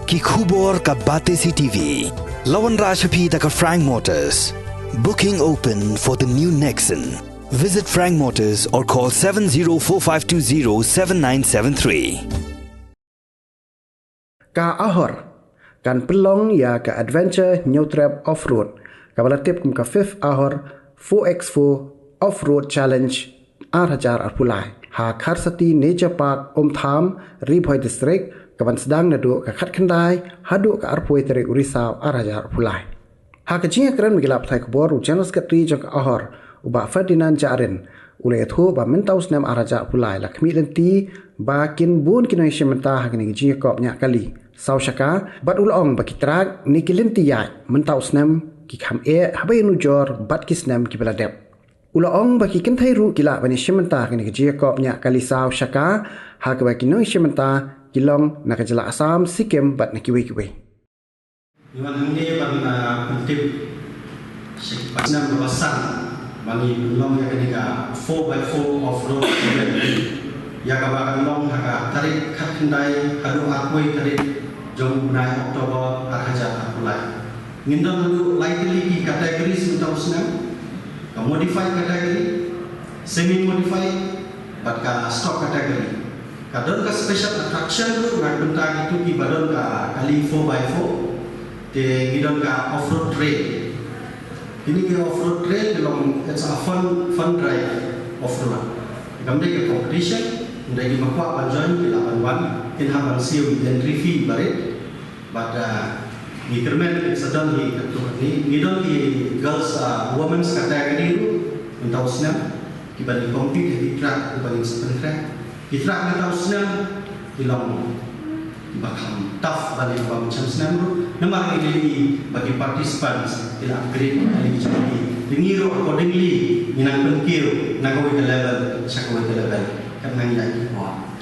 ki khubor ka bate CTV. Lawan Rajaphi ka Frank Motors. Booking open for the new Nexon. Visit Frank Motors or call 7045207973. Ka ahor kan pelong ya ka adventure new trip off-road. Ka balatip kum ka fifth ahor 4x4 off-road challenge 8,000 arpulai. Ha Karsati Nature Park Tham Ripoy District ka ban sedang nadu ka khat khandai hadu ka arpoi terik Urisau 8,000 arpulai. Ha ka jinga keren migila plai kubor u channel sekretari jong ahor uba Ferdinand Jarin ulai thu ba mentaus nem 8,000 arpulai la kmi lenti ba kin bun kinoi shementa ha kini jinga kop nya kali sau shaka bat ulong ba kitrak ni kilenti ya mentaus nem ki kham e habai nu jor bat kisnem ki beladep Ulaong bagi kentai ru gila bani shementa kini kejia kopnya kali sau shaka ha ke bagi noi shementa kilong nak jela Assam Sikkim bat nak kiwe-kiwe. Iwan hangi ban pentip pasnam kawasan bagi long ya kini ka 4x4 off-road ya ka bagi long ha tarik khat kendai hadu akui tarik jong bunai Oktober 8,000 mulai. Ngindon hadu likely ki kategori sementara pasnam modified category, semi-modified, but ka stock category. Kadon ka special attraction tu nak bentang itu di badon ka kali 4x4, de gidon ka off-road trail. Ini ke off-road trail belum it's a fun drive off-road. Gamde ke competition, dari makwa banjon ke 81, in habang siu entry fee barit, but di kermen sedang di ngidon di girls women's category itu mentau senam kibali compete di track kibali sprint track di track mentau senam hilang bakal tough bagi macam senam itu nama ini bagi participants tidak upgrade kali jadi dingiro accordingly minang penkil nagawi ke level sakawi ke level karena ini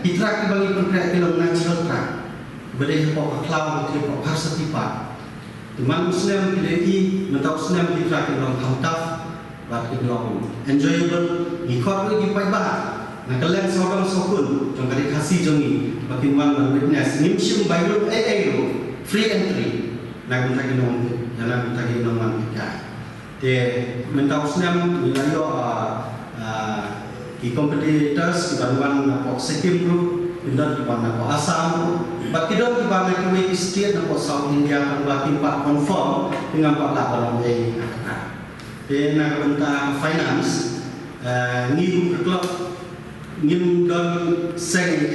di track kibali track hilang natural track beri pokok cloud di pokok setiap Teman Muslim pilih mentau senam di track yang tough, but yang enjoyable. Ikut lagi baik bah. Nak kalian seorang sokun, jom kali kasih jongi. Bagi mana witness, nimshum bayu free entry. Nak minta ginong, jangan minta ginong mantika. Dia mentau senam nilayo di competitors di bantuan pok Sikkim group, dan di bantuan pok Assam. Bagi dong di bawah Kuwait state dan South India kan bagi empat confirm dengan empat laporan ini. Di nak bentang finance, ngim klub ngim don seng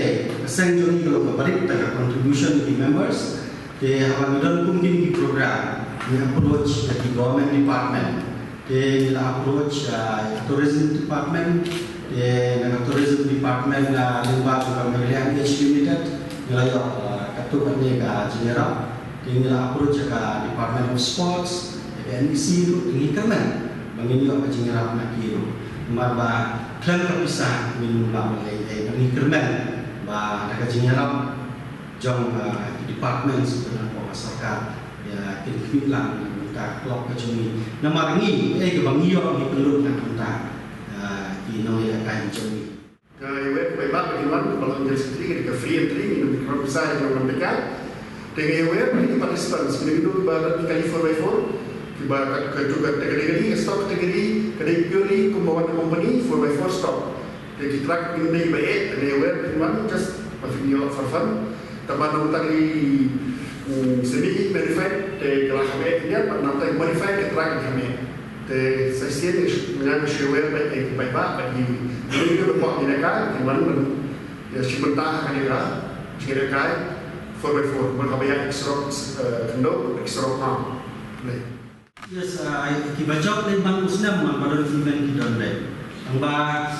joni kalau berbalik dengan contribution di members. Di awal don pun di program, di approach di government department, di approach tourism department, di dengan tourism department lembaga pemilihan H Limited. Nilai ketua ni ka general, tinggal approach ka Department of Sports, NEC itu tinggi kerman, bangini apa general nak kiro, marba klaim kepisah minum lamai tinggi kerman, ba nak general jom department sebenarnya masyarakat ya kini lang minta klub kecumi, nama ringi ke bangio ni perlu nak minta di noya kain cumi. Ewe bebas bagaimana kalau menjadi sendiri ke free entry itu kalau bisa yang mereka dengan ewe ini participants begitu barat di California 4 tiba ke juga kategori stock kategori purely kemauan company 4x4 stock jadi track ini baik dan ewe bagaimana just video for fun teman-teman tadi semi modified de kelas kami dia nanti modified ke track kami de saya dengan share baik bagi ini berbuat mereka di mana ya sebentar kan dia kira-kira 4x4 berkabaya extra kendo extra arm. Yes, kibajak lembang Muslim pada event kita ni. Angba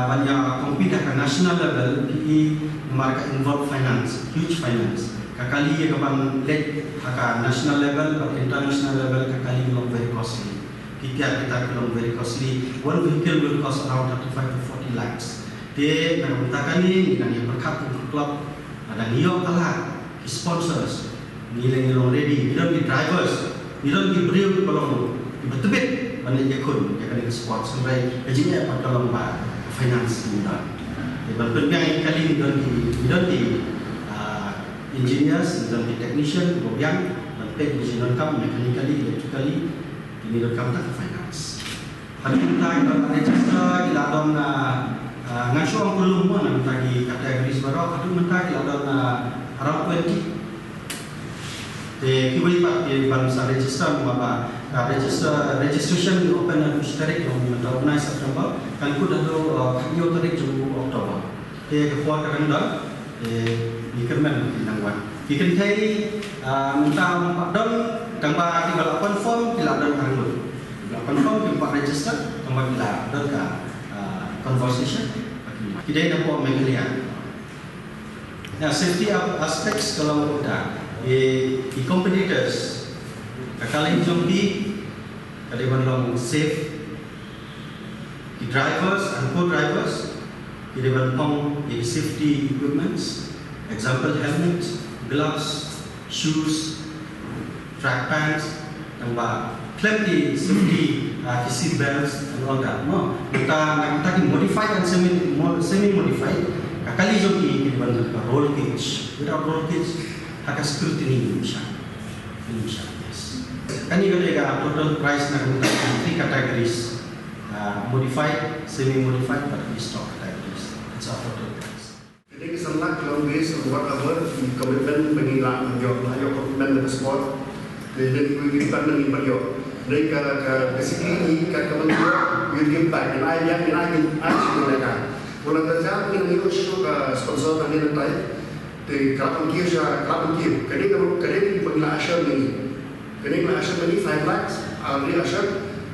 banyak kompetisi ke national level di market involve finance, huge finance. Kakali yang kapan led ke national level atau international level kakali belum very costly. Kita belum very costly. One vehicle will cost around 35 to 40 lakhs. Dia nak mengatakan ini dengan yang berkat untuk klub ada niok alat, sponsors, nilai ready, tidak di drivers, tidak di beliau belum betul-betul banyak yakun yang ada support sampai gajinya apa dalam finance mudah. Berpengaruh kali tidak di engineers, dalam technician, kemudian nanti engineer kam mechanically, electrically, ini rekam tak finance. Ada kita dalam register kita dalam ngasu ang pelum mana mentagi kategori sebarang, ada mentagi dalam around 20. Kita lihat di bangsa register apa registration di open dan tarik yang organize September kan ku dah tu yo tarik jam Oktober. Kepuat kadang-kadang di kermen di nangwan. Kita thấy mentang hoạt động tầng 3 thì là confirm thì là đơn hàng người là confirm thì bạn register tầng 3 là đơn cả conversation thì đây là bộ mình lihat. Nah, safety aspects kalau kita di competitors kalian jombi kalian long safe di drivers and co-drivers kalian long di safety equipments, example helmet, gloves, shoes, track pants, tambah plenty safety seat belts and all that. No, kita modified and semi modified. Kali jogi kita roll cage. Without roll cage, agak security ni bisa. Yes. Kan ini kalau total price nak kita 3 categories, modified, semi modified, but we stock categories. It's our total price. Jadi kesenang kalau based on whatever komitmen pengilang menjawab komitmen dengan sport. Jadi kita dengan berjawab. Mereka kesikini kementerian youth back dan ayah mereka. Kalau terjadi ini isu sponsor tadi nanti di kelapa kiu. Kadang pengilang asal ini. Kadang asal ini 5 lakhs. Already asal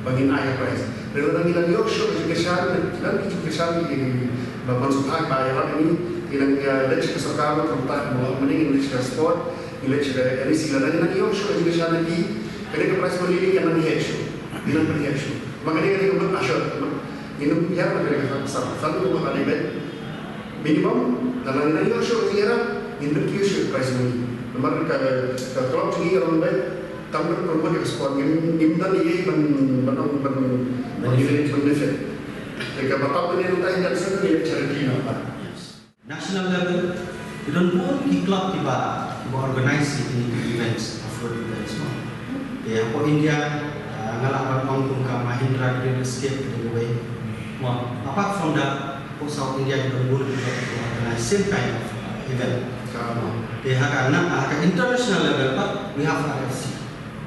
bagi ayah price. Dan orang bilang isu education dan education di bangsa bayar ini. Ilang lecture kesukaan tempat bahwa mending lecture sport, lecture ini sila dan nanti show education lagi. Kadang kelas mendiri yang nanti show, ilang nanti show. Makanya kita buat asyik, minum biar mereka kasar. Satu rumah ada bed minimum dalam nanti show kira minum show price mendiri. Nomor kalau tinggi orang bed tambah perempuan yang sport minum dan ini benefit. Jika bapak punya nanti yang sendiri charity apa? National level, you don't put di club tiba organize ini events, off-road events. Ya, po India ngalaman mangkung ke Mahindra Green Escape the way. Apart from that, po South India you don't put organize same kind of event. Karena at international level, but we have RFC,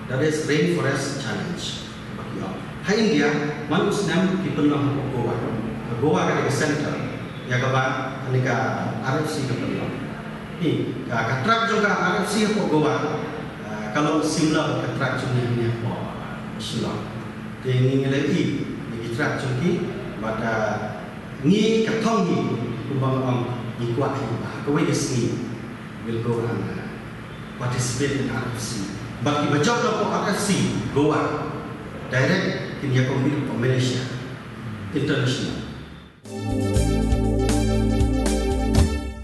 that is Rainforest Challenge. Hai India, manusia people nak Goa ke center. Ya kabar, ini ke RFC ke Perlo. Ini ke track juga RFC ke Goa. Kalau Simla ke track juga ini apa? Simla. Ini lagi di track juga pada ni ketong ni kumbang ni kuat ni. Kau ini sini will go and participate in RFC. Bagi macam apa RFC Goa direct ini yang kompet Malaysia international.